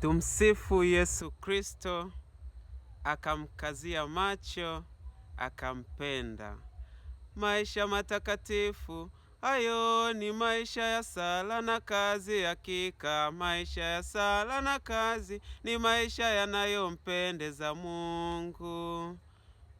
Tumsifu Yesu Kristo. Akamkazia macho, akampenda. Maisha matakatifu, hayo ni maisha ya sala na kazi. Hakika maisha ya sala na kazi ni maisha yanayompendeza Mungu.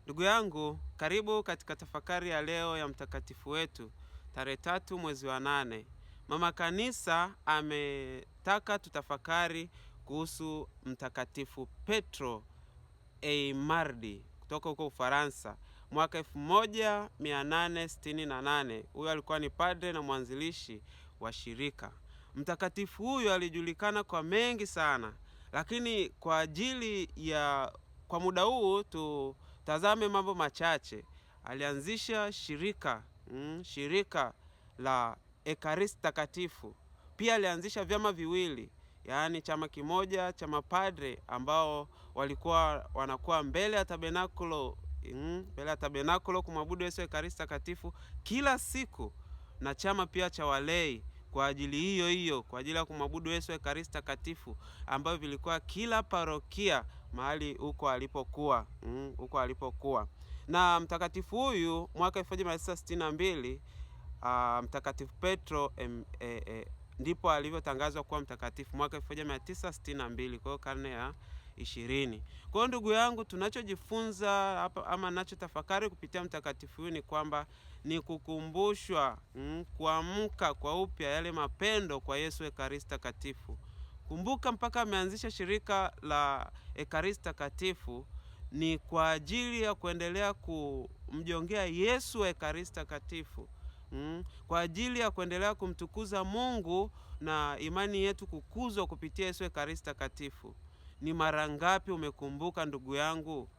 Ndugu yangu, karibu katika tafakari ya leo ya mtakatifu wetu, tarehe 3 mwezi wa 8. Mama Kanisa ametaka tutafakari kuhusu mtakatifu Petro Aymardi kutoka huko Ufaransa, mwaka 1868. Huyo alikuwa ni padre na mwanzilishi wa shirika. Mtakatifu huyo alijulikana kwa mengi sana, lakini kwa ajili ya kwa muda huu tutazame mambo machache. Alianzisha shirika la Ekaristi Takatifu. Pia alianzisha vyama viwili, yaani chama kimoja cha mapadre ambao walikuwa wanakuwa mbele ya tabernakulo kumwabudu Yesu Ekaristi Takatifu kila siku, na chama pia cha walei kwa ajili hiyo, kwa ajili ya kumwabudu Yesu Ekaristi Takatifu, ambayo vilikuwa kila parokia mahali huko alipokuwa. Na mtakatifu huyu mwaka 1962 mtakatifu Petro ndipo alivyotangazwa kuwa mtakatifu mwaka 1962, kwa karne ya 20. Kwa hiyo ndugu yangu, tunachojifunza hapa ama nachotafakari kupitia mtakatifu huyu ni kwamba ni kukumbushwa kuamka kwa upya yale mapendo kwa Yesu Ekaristi Takatifu. Kumbuka, mpaka ameanzisha shirika la Ekaristi Takatifu ni kwa ajili ya kuendelea kumjongea Yesu Ekaristi Takatifu, kwa ajili ya kuendelea kumtukuza Mungu na imani yetu kukuzwa kupitia Yesu Ekaristi Takatifu. Ni mara ngapi umekumbuka ndugu yangu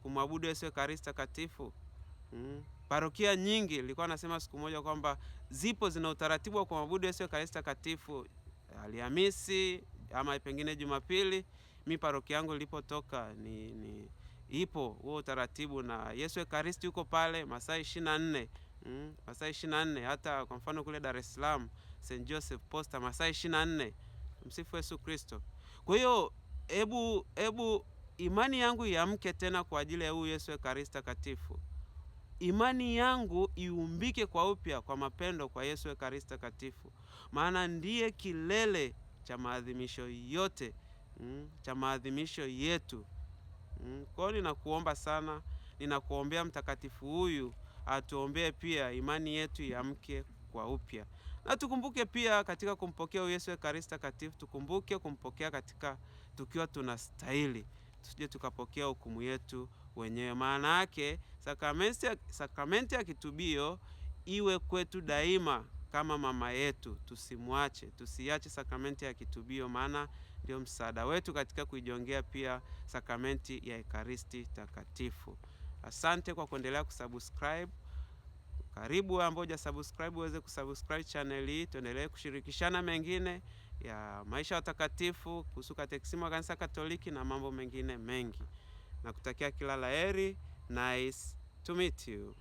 kumwabudu Yesu Ekaristi Takatifu? Parokia nyingi, nilikuwa nasema siku moja kwamba zipo zina utaratibu wa kumwabudu Yesu Ekaristi Takatifu Alhamisi ama pengine Jumapili. Mi parokia yangu nilipotoka ipo huo utaratibu, na Yesu Ekaristi yuko pale masaa 24. Masaa 24. Hata kwa mfano kule Dar es Salaam St. Joseph Posta masaa 24. Msifu Yesu Kristo. Kwa hiyo hebu imani yangu iamke tena kwa ajili ya huyu Yesu Ekaristi Takatifu. Imani yangu iumbike kwa upya kwa mapendo kwa Yesu Ekaristi Takatifu, maana ndiye kilele cha maadhimisho yote, cha maadhimisho yetu. Kwa hiyo ninakuomba sana, ninakuombea mtakatifu huyu atuombee pia imani yetu iamke kwa upya. Na tukumbuke pia katika kumpokea Yesu Ekaristi Takatifu, tukumbuke kumpokea katika tukiwa tunastahili, tusije tukapokea hukumu yetu wenyewe. Maana yake sakramenti ya kitubio iwe kwetu daima kama mama yetu. Tusiache sakramenti ya kitubio, maana ndio msaada wetu katika kuijongea pia sakramenti ya Ekaristi Takatifu. Asante kwa kuendelea kusubscribe. Karibu ambao hujasubscribe uweze kusubscribe channel hii, tuendelee kushirikishana mengine ya maisha ya watakatifu kuhusu katekisimu wa Kanisa Katoliki na mambo mengine mengi. Nakutakia kila laheri. Nice to meet you.